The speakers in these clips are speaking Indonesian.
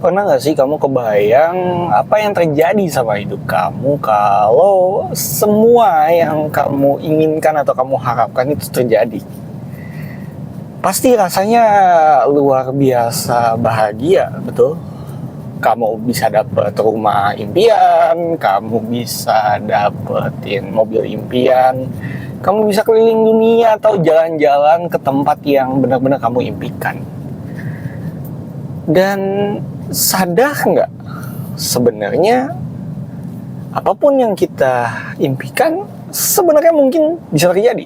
Pernah gak sih kamu kebayang apa yang terjadi sama hidup kamu kalau semua yang kamu inginkan atau kamu harapkan itu terjadi? Pasti rasanya luar biasa bahagia, betul? Kamu bisa dapet rumah impian, kamu bisa dapetin mobil impian, kamu bisa keliling dunia atau jalan-jalan ke tempat yang benar-benar kamu impikan. Dan sadar nggak sebenarnya apapun yang kita impikan sebenarnya mungkin bisa terjadi.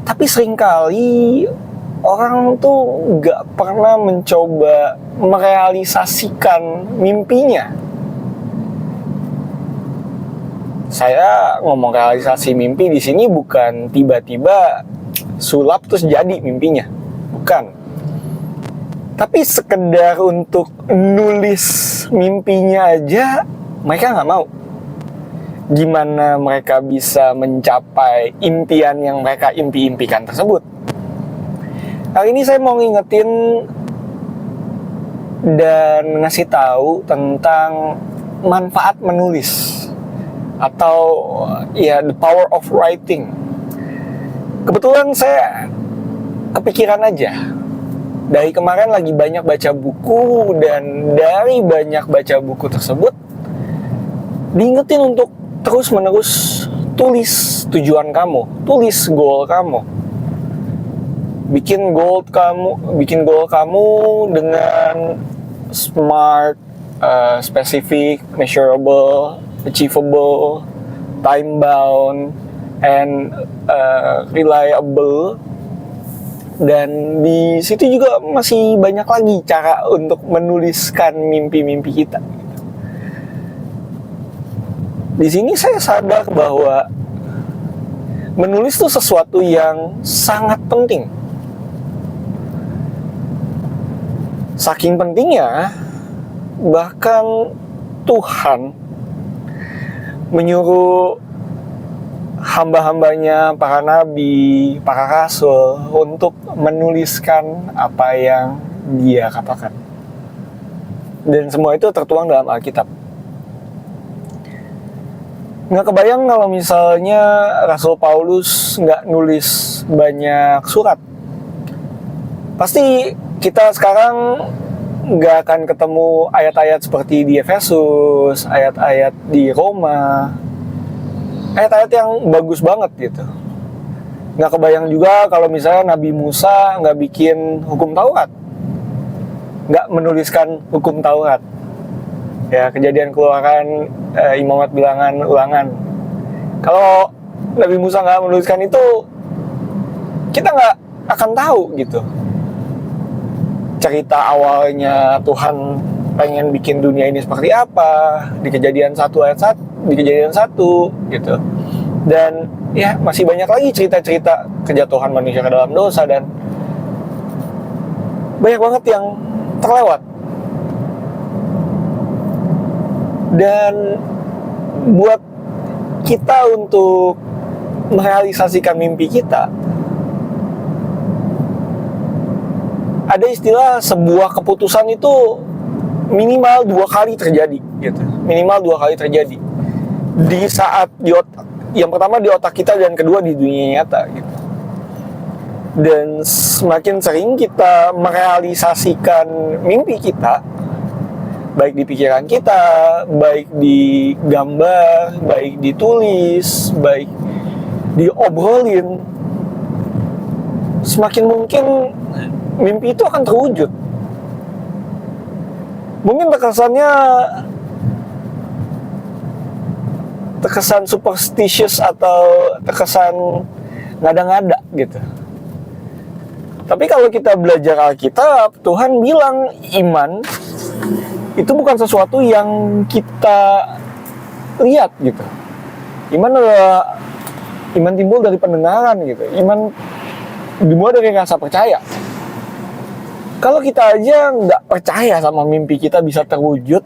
Tapi seringkali orang tuh nggak pernah mencoba merealisasikan mimpinya. Saya ngomong realisasi mimpi di sini bukan tiba-tiba sulap terus jadi mimpinya, bukan. Tapi sekedar untuk nulis mimpinya aja mereka nggak mau. Gimana mereka bisa mencapai impian yang mereka impikan tersebut? Kali ini saya mau ngingetin dan ngasih tahu tentang manfaat menulis atau ya the power of writing. Kebetulan saya kepikiran aja. Dari kemarin lagi banyak baca buku, dan dari banyak baca buku tersebut diingetin untuk terus-menerus tulis tujuan kamu, tulis goal kamu. Bikin goal kamu dengan smart, specific, measurable, achievable, time bound, and reliable. Dan di situ juga masih banyak lagi cara untuk menuliskan mimpi-mimpi kita. Di sini saya sadar bahwa menulis itu sesuatu yang sangat penting. Saking pentingnya, bahkan Tuhan menyuruh hamba-hambanya, para nabi, para rasul untuk menuliskan apa yang dia katakan. Dan semua itu tertuang dalam Alkitab. Nggak kebayang kalau misalnya Rasul Paulus nggak nulis banyak surat. Pasti kita sekarang nggak akan ketemu ayat-ayat seperti di Efesus, ayat-ayat di Roma, ayat-ayat yang bagus banget gitu. Nggak kebayang juga kalau misalnya Nabi Musa nggak bikin hukum Taurat, nggak menuliskan hukum Taurat. Ya, Kejadian, Keluaran, Imamat, Bilangan, Ulangan. Kalau Nabi Musa nggak menuliskan itu, kita nggak akan tahu gitu. Cerita awalnya Tuhan pengen bikin dunia ini seperti apa di Kejadian 1 ayat 1, di Kejadian 1 gitu. Dan ya masih banyak lagi cerita-cerita kejatuhan manusia ke dalam dosa, dan banyak banget yang terlewat. Dan buat kita untuk merealisasikan mimpi kita, ada istilah sebuah keputusan itu minimal 2 kali terjadi gitu. Minimal 2 kali terjadi. Di saat di otak, yang pertama di otak kita, dan kedua di dunia nyata gitu. Dan semakin sering kita merealisasikan mimpi kita, baik di pikiran kita, baik di gambar, baik ditulis, baik diobrolin, semakin mungkin mimpi itu akan terwujud. Mungkin terkesan superstitious atau terkesan ngada-ngada gitu. Tapi kalau kita belajar Alkitab, Tuhan bilang iman itu bukan sesuatu yang kita lihat gitu. Iman adalah iman timbul dari pendengaran gitu. Iman dimulai dari rasa percaya. Kalau kita aja nggak percaya sama mimpi kita bisa terwujud,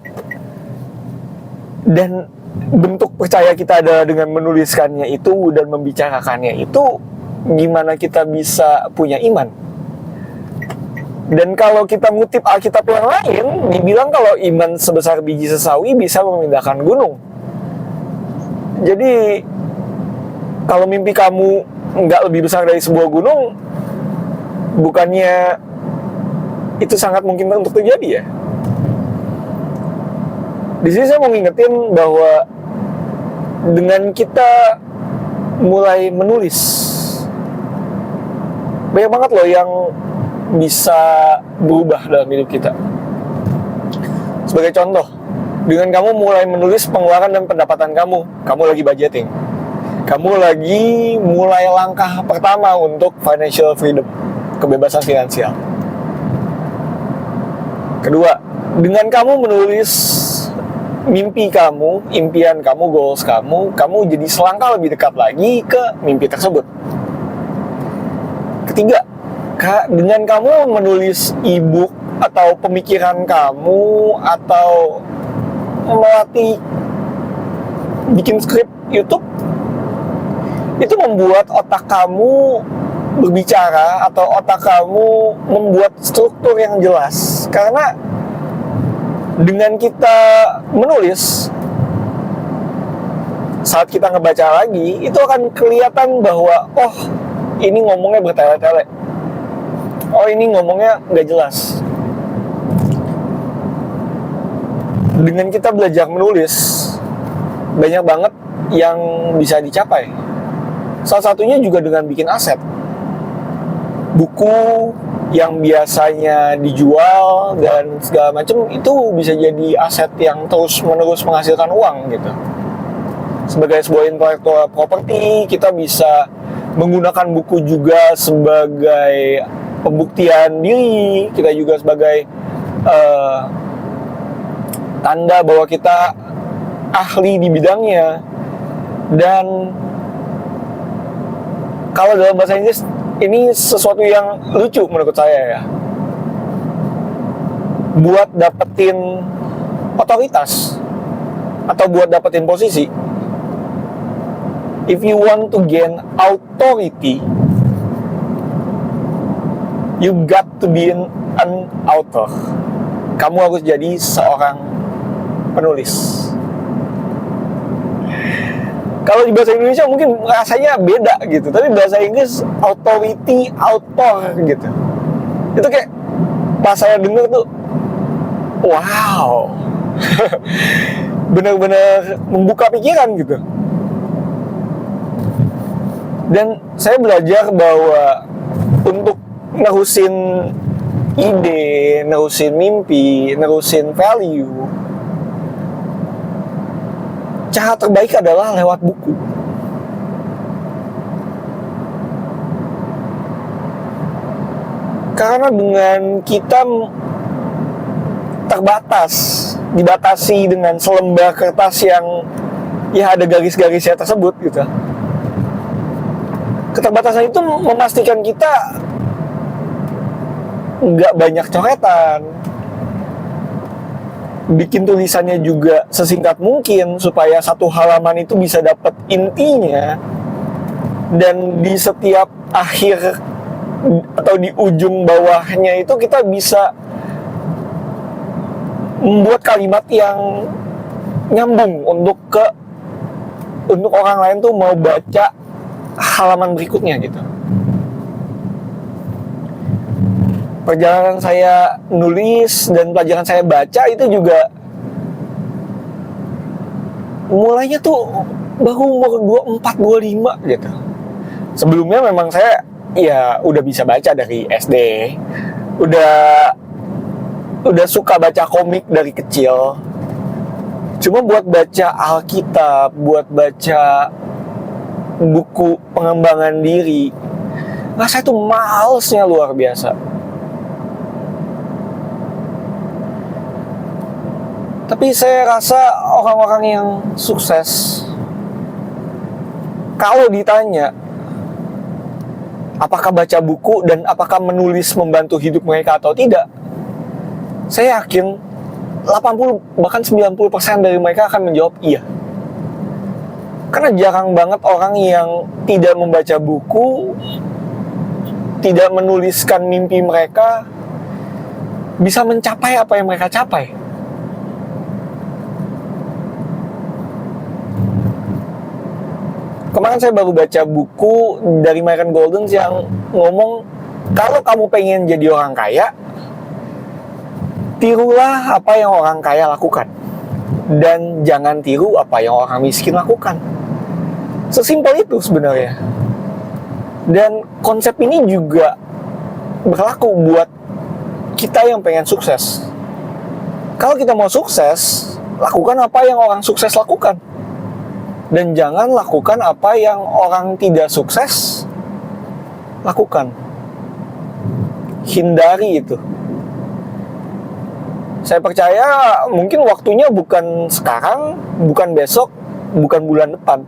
dan bentuk percaya kita adalah dengan menuliskannya itu dan membicarakannya itu, gimana kita bisa punya iman? Dan kalau kita ngutip Alkitab yang lain, dibilang kalau iman sebesar biji sesawi bisa memindahkan gunung. Jadi kalau mimpi kamu nggak lebih besar dari sebuah gunung, bukannya itu sangat mungkin untuk terjadi ya? Di sini saya mau ngingetin bahwa dengan kita mulai menulis, banyak banget loh yang bisa berubah dalam hidup kita. Sebagai contoh, dengan kamu mulai menulis pengeluaran dan pendapatan kamu lagi budgeting. Kamu lagi mulai langkah pertama untuk financial freedom, kebebasan finansial. Kedua, dengan kamu menulis mimpi kamu, impian kamu, goals kamu jadi selangkah lebih dekat lagi ke mimpi tersebut. Ketiga, dengan kamu menulis e-book atau pemikiran kamu atau melatih bikin skrip YouTube, itu membuat otak kamu berbicara atau otak kamu membuat struktur yang jelas. Karena dengan kita menulis, saat kita ngebaca lagi, itu akan kelihatan bahwa oh, ini ngomongnya bertele-tele, oh ini ngomongnya nggak jelas. Dengan kita belajar menulis, banyak banget yang bisa dicapai. Salah satunya juga dengan bikin aset. Buku yang biasanya dijual dan segala macam itu bisa jadi aset yang terus-menerus menghasilkan uang gitu. Sebagai sebuah intellectual property, kita bisa menggunakan buku juga sebagai pembuktian diri, kita juga sebagai tanda bahwa kita ahli di bidangnya. Dan kalau dalam bahasa Inggris, ini sesuatu yang lucu menurut saya ya. Buat dapetin otoritas atau buat dapetin posisi, if you want to gain authority, you got to be an author. Kamu harus jadi seorang penulis. Kalau di bahasa Indonesia mungkin rasanya beda gitu, tapi bahasa Inggris authority, author gitu. Itu kayak pas saya denger tuh, wow, benar-benar membuka pikiran gitu. Dan saya belajar bahwa untuk nerusin ide, nerusin mimpi, nerusin value, cara terbaik adalah lewat buku. Karena dengan kita terbatas, dibatasi dengan selembar kertas yang ya ada garis-garisnya tersebut gitu. Keterbatasan itu memastikan kita nggak banyak coretan, bikin tulisannya juga sesingkat mungkin supaya satu halaman itu bisa dapat intinya, dan di setiap akhir atau di ujung bawahnya itu kita bisa membuat kalimat yang nyambung untuk orang lain tuh mau baca halaman berikutnya gitu. Perjalanan saya nulis dan pelajaran saya baca itu juga mulainya tuh baru umur 24-25 gitu. Sebelumnya memang saya ya udah bisa baca dari SD, udah suka baca komik dari kecil. Cuma buat baca Alkitab, buat baca buku pengembangan diri, rasanya tuh malesnya luar biasa. Tapi saya rasa orang-orang yang sukses, kalau ditanya apakah baca buku dan apakah menulis membantu hidup mereka atau tidak, saya yakin 80 bahkan 90% dari mereka akan menjawab iya. Karena jarang banget orang yang tidak membaca buku, tidak menuliskan mimpi mereka, bisa mencapai apa yang mereka capai. Kemarin saya baru baca buku dari Myron Golden yang ngomong, kalau kamu pengen jadi orang kaya, tirulah apa yang orang kaya lakukan, dan jangan tiru apa yang orang miskin lakukan. Sesimpel itu sebenarnya. Dan konsep ini juga berlaku buat kita yang pengen sukses. Kalau kita mau sukses, lakukan apa yang orang sukses lakukan, dan jangan lakukan apa yang orang tidak sukses lakukan. Hindari itu. Saya percaya mungkin waktunya bukan sekarang, bukan besok, bukan bulan depan,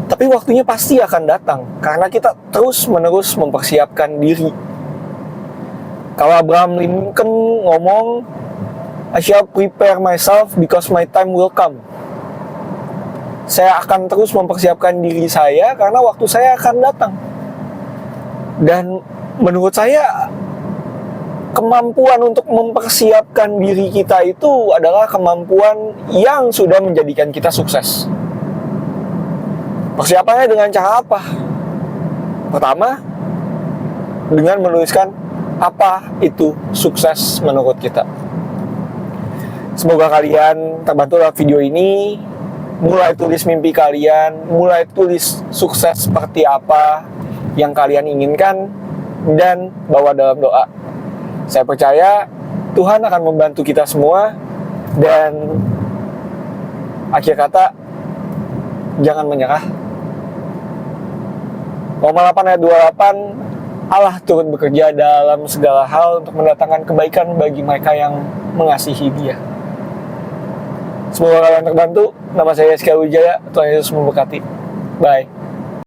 tapi waktunya pasti akan datang karena kita terus-menerus mempersiapkan diri. Kalau Abraham Lincoln ngomong, I shall prepare myself because my time will come. Saya akan terus mempersiapkan diri saya karena waktu saya akan datang. Dan menurut saya, kemampuan untuk mempersiapkan diri kita itu adalah kemampuan yang sudah menjadikan kita sukses. Persiapannya dengan cara apa? Pertama, dengan menuliskan apa itu sukses menurut kita. Semoga kalian terbantu lewat video ini. Mulai tulis mimpi kalian, mulai tulis sukses seperti apa yang kalian inginkan, dan bawa dalam doa. Saya percaya Tuhan akan membantu kita semua. Dan akhir kata, jangan menyerah. Roma 8 ayat 28, Allah turut bekerja dalam segala hal untuk mendatangkan kebaikan bagi mereka yang mengasihi Dia. Semoga kalian terbantu. Nama saya Rizky Wijaya. Tuhan Yesus memberkati. Bye.